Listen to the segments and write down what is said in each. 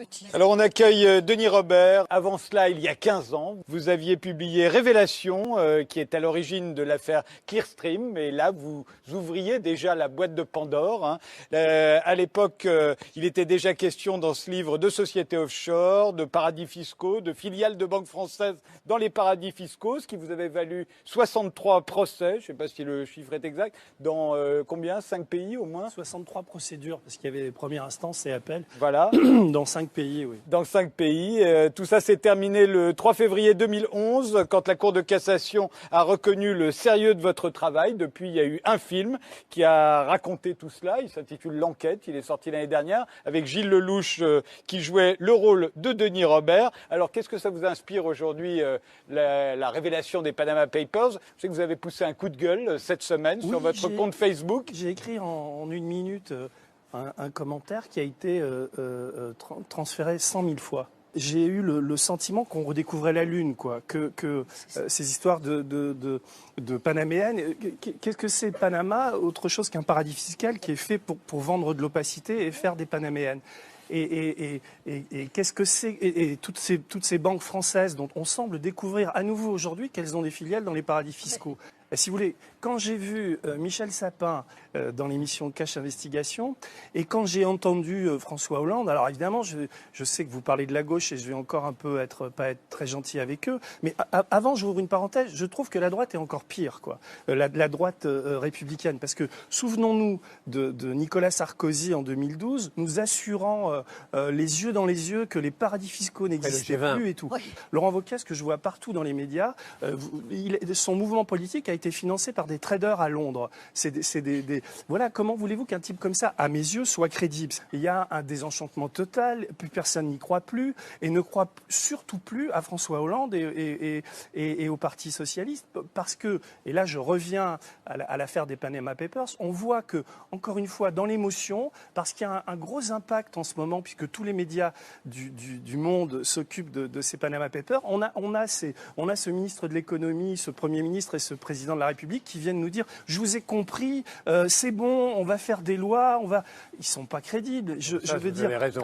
petit. Alors on accueille Denis Robert. Avant cela, il y a 15 ans, vous aviez publié Révélation, qui est à l'origine de l'affaire Clearstream. Et là, vous ouvriez déjà la boîte de Pandore. Hein. À l'époque, il était déjà question dans ce livre de sociétés offshore, de paradis fiscaux, de filiales de banques françaises dans les paradis fiscaux, ce qui vous avait valu 63 procès, je ne sais pas si le chiffre est exact, dans combien? 5 pays au moins? 63 procédures, parce qu'il y avait les premières instances et appels. Voilà. Dans 5 pays, oui. Dans 5 pays. Tout ça s'est terminé le 3 février 2011, quand la Cour de cassation a reconnu le sérieux de votre travail. Depuis, il y a eu un film qui a raconté tout cela. Il s'intitule L'Enquête. Il est sorti l'année dernière avec Gilles Lelouch qui jouait le rôle de Denis Robert. Alors, qu'est-ce que ça vous inspire aujourd'hui, la révélation des Panama Papers? Je sais que vous avez poussé un coup de gueule cette semaine sur votre compte Facebook. J'ai écrit en une minute un commentaire qui a été transféré 100 000 fois. J'ai eu le sentiment qu'on redécouvrait la Lune, quoi, que ces histoires de panaméennes. Qu'est-ce que c'est Panama? Autre chose qu'un paradis fiscal qui est fait pour vendre de l'opacité et faire des panaméennes. Et qu'est-ce que c'est? Et toutes ces banques françaises dont on semble découvrir à nouveau aujourd'hui qu'elles ont des filiales dans les paradis fiscaux. Et si vous voulez, quand j'ai vu Michel Sapin dans l'émission Cash Investigation, et quand j'ai entendu François Hollande, alors évidemment, je sais que vous parlez de la gauche et je vais encore un peu pas être très gentil avec eux, mais avant, j'ouvre une parenthèse, je trouve que la droite est encore pire, quoi. La droite républicaine, parce que souvenons-nous de Nicolas Sarkozy en 2012, nous assurant les yeux dans les yeux que les paradis fiscaux n'existaient plus et tout. Oui. Laurent Wauquiez, ce que je vois partout dans les médias, son mouvement politique a été financé par des traders à Londres. Voilà, comment voulez-vous qu'un type comme ça, à mes yeux, soit crédible? Il y a un désenchantement total, plus personne n'y croit plus, et ne croit surtout plus à François Hollande et au Parti socialiste, parce que, et là je reviens à l'affaire des Panama Papers, on voit que, encore une fois, dans l'émotion, parce qu'il y a un gros impact en ce moment, puisque tous les médias du monde s'occupent de ces Panama Papers, on a ce ministre de l'économie, ce Premier ministre et ce président de la République qui viennent nous dire « je vous ai compris, c'est bon, on va faire des lois, Ils sont pas crédibles. Je veux dire... Vous avez raison.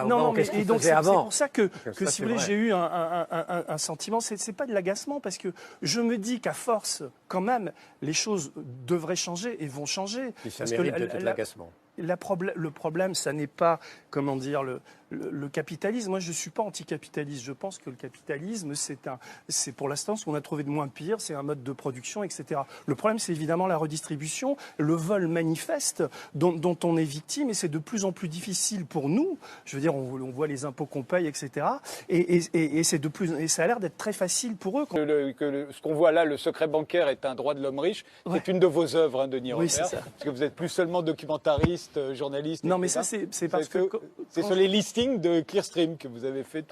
Non, mais et donc c'est pour ça que si vous voulez, j'ai eu un sentiment, c'est pas de l'agacement, parce que je me dis qu'à force, quand même, les choses devraient changer et vont changer. Et ça mérite de tout l'agacement. Le problème, ça n'est pas, comment dire, le capitalisme. Moi, je ne suis pas anticapitaliste. Je pense que le capitalisme, c'est pour l'instant ce qu'on a trouvé de moins pire, c'est un mode de production, etc. Le problème, c'est évidemment la redistribution, le vol manifeste dont on est victime, et c'est de plus en plus difficile pour nous. Je veux dire, on voit les impôts qu'on paye, etc. Et ça a l'air d'être très facile pour eux. Ce qu'on voit là, le secret bancaire est un droit de l'homme riche. C'est une de vos œuvres, hein, Denis Robert. C'est ça. Parce que vous êtes plus seulement documentariste, journaliste. Non, mais ça, c'est parce que c'est sur les listings de Clearstream que vous avez fait.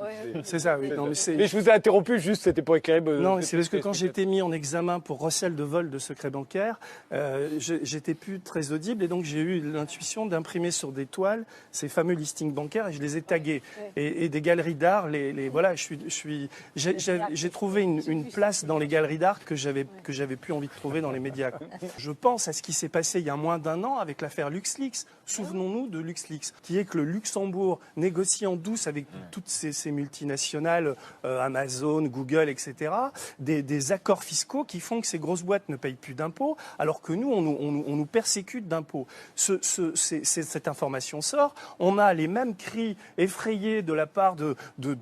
C'est ça, oui. Mais je vous ai interrompu, juste, c'était pour éclairer. Non, mais c'est parce que quand j'étais mis en examen pour recel de vol de secret bancaire, j'étais plus très audible, et donc j'ai eu l'intuition d'imprimer sur des toiles ces fameux listings bancaires, et je les ai tagués. Et des galeries d'art, voilà, j'ai trouvé une place dans les galeries d'art que j'avais plus envie de trouver dans les médias. Je pense à ce qui s'est passé il y a moins d'un an avec l'affaire LuxLeaks. Souvenons-nous de LuxLeaks, qui est que le Luxembourg négocie en douce avec toutes ces multinationales, Amazon, Google, etc., des accords fiscaux qui font que ces grosses boîtes ne payent plus d'impôts, alors que nous, on nous persécute d'impôts. Cette information sort, on a les mêmes cris effrayés de la part de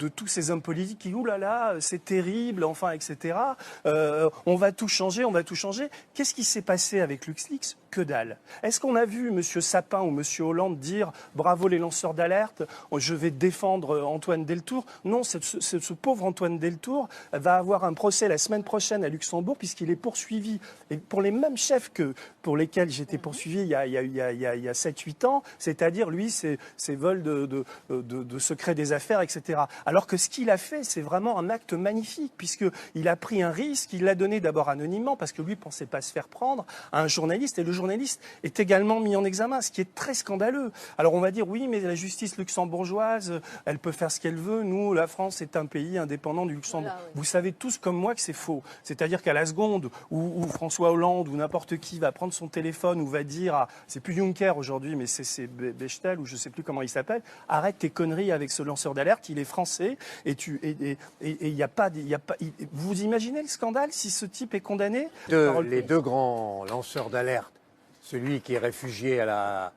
tous ces hommes politiques qui, oulala, c'est terrible, enfin, etc. On va tout changer, on va tout changer. Qu'est-ce qui s'est passé avec LuxLeaks? Que dalle. Est-ce qu'on a vu M. Sapin ou M. Hollande dire « bravo les lanceurs d'alerte, je vais défendre Antoine Deltour ». Non, ce pauvre Antoine Deltour va avoir un procès la semaine prochaine à Luxembourg, puisqu'il est poursuivi. Et pour les mêmes chefs pour lesquels j'étais poursuivi il y a 7-8 ans, c'est-à-dire lui, ses vols de secrets des affaires, etc. Alors que ce qu'il a fait, c'est vraiment un acte magnifique, puisqu'il a pris un risque, il l'a donné d'abord anonymement, parce que lui ne pensait pas se faire prendre, à un journaliste, et le journaliste journaliste est également mis en examen, ce qui est très scandaleux. Alors on va dire oui, mais la justice luxembourgeoise, elle peut faire ce qu'elle veut. Nous, la France est un pays indépendant du Luxembourg. Voilà, oui. Vous savez tous comme moi que c'est faux. C'est-à-dire qu'à la seconde où François Hollande ou n'importe qui va prendre son téléphone ou va dire, c'est plus Juncker aujourd'hui, mais c'est Bechtel ou je sais plus comment il s'appelle, arrête tes conneries avec ce lanceur d'alerte, il est français et il y a pas, vous imaginez le scandale si ce type est condamné? Les deux grands lanceurs d'alerte, celui qui est réfugié à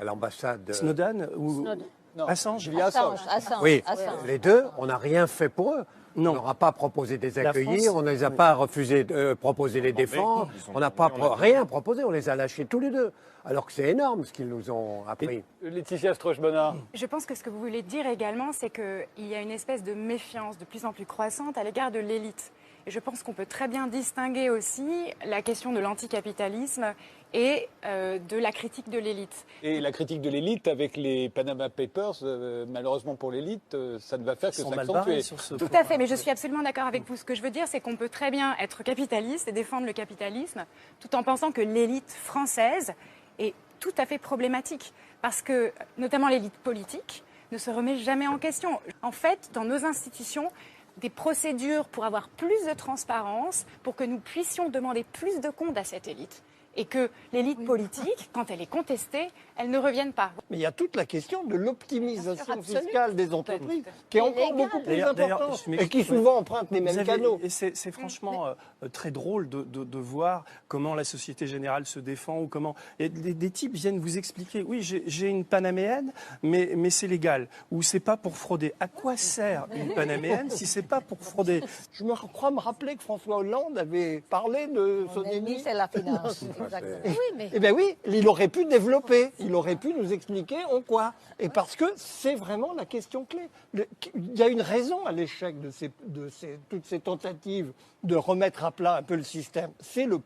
l'ambassade. Snowden ou Snowden. Non, Assange. Julia Assange. Oui, Assange. les deux, on n'a rien fait pour eux. Non. On n'aura pas proposé de les La accueillir, France, on ne les a pas refusé de proposer les défendre, on n'a pas rien proposé, on les a lâchés tous les deux. Alors que c'est énorme ce qu'ils nous ont appris. Laetitia Stroche-Bonnard. Je pense que ce que vous voulez dire également, c'est qu'il y a une espèce de méfiance de plus en plus croissante à l'égard de l'élite. Et je pense qu'on peut très bien distinguer aussi la question de l'anticapitalisme et de la critique de l'élite. Et la critique de l'élite avec les Panama Papers, malheureusement pour l'élite, ça ne va faire que Ils sont mal s'accentuer. barrés sur ce Tout point. à fait, mais je suis absolument d'accord avec vous. Ce que je veux dire, c'est qu'on peut très bien être capitaliste et défendre le capitalisme tout en pensant que l'élite française est tout à fait problématique. Parce que, notamment l'élite politique, ne se remet jamais en question. En fait, dans nos institutions, des procédures pour avoir plus de transparence, pour que nous puissions demander plus de comptes à cette élite. Et que l'élite politique, quand elle est contestée, elle ne revienne pas. Mais il y a toute la question de l'optimisation Bien sûr, fiscale des entreprises, qui est Et encore légal. beaucoup plus D'ailleurs, importante je et qui m'excuse, souvent emprunte les Vous mêmes avez- canaux. et c'est franchement très drôle de voir comment la Société Générale se défend ou comment et des types viennent vous expliquer. Oui, j'ai une panaméenne, mais c'est légal ou c'est pas pour frauder. À quoi sert une panaméenne si c'est pas pour frauder? Je me crois me rappeler que François Hollande avait parlé de son Mon ennemi, ennemi. c'est la finance. Exactement. Oui, mais Eh bien oui, il aurait pu développer, il aurait pu nous expliquer en quoi. Et parce que c'est vraiment la question clé. Il y a une raison à l'échec de toutes ces tentatives de remettre à plat un peu le système. C'est le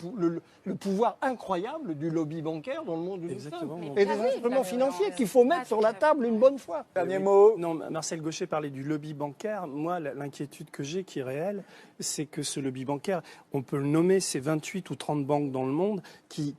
pouvoir incroyable du lobby bancaire dans le monde où nous Exactement. sommes. Et des instruments financiers qu'il faut mettre sur la table une bonne fois. Dernier mot. Non, Marcel Gaucher parlait du lobby bancaire. Moi, l'inquiétude que j'ai, qui est réelle, c'est que ce lobby bancaire, on peut le nommer, c'est 28 ou 30 banques dans le monde qui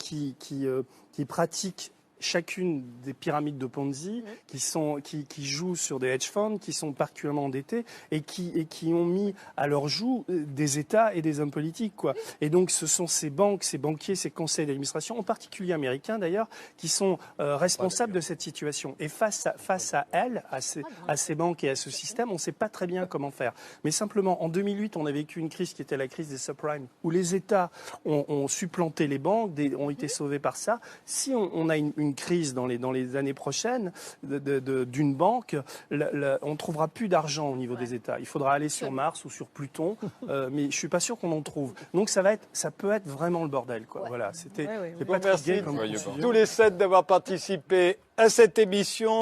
pratiquent chacune des pyramides de Ponzi, qui jouent sur des hedge funds, qui sont particulièrement endettés et qui ont mis à leur joug des États et des hommes politiques, quoi. Et donc, ce sont ces banques, ces banquiers, ces conseils d'administration, en particulier américains d'ailleurs, qui sont responsables de cette situation. Et face à elles, à ces banques et à ce système, on ne sait pas très bien comment faire. Mais simplement, en 2008, on a vécu une crise qui était la crise des subprimes, où les États ont supplanté les banques, ont été sauvés par ça. Si on a une crise dans les années prochaines d'une banque, on ne trouvera plus d'argent au niveau des États. Il faudra aller sur Mars ou sur Pluton, mais je ne suis pas sûr qu'on en trouve. Donc ça peut être vraiment le bordel, quoi. Voilà, c'était c'est Bon, pas merci comme tous les 7 d'avoir participé à cette émission.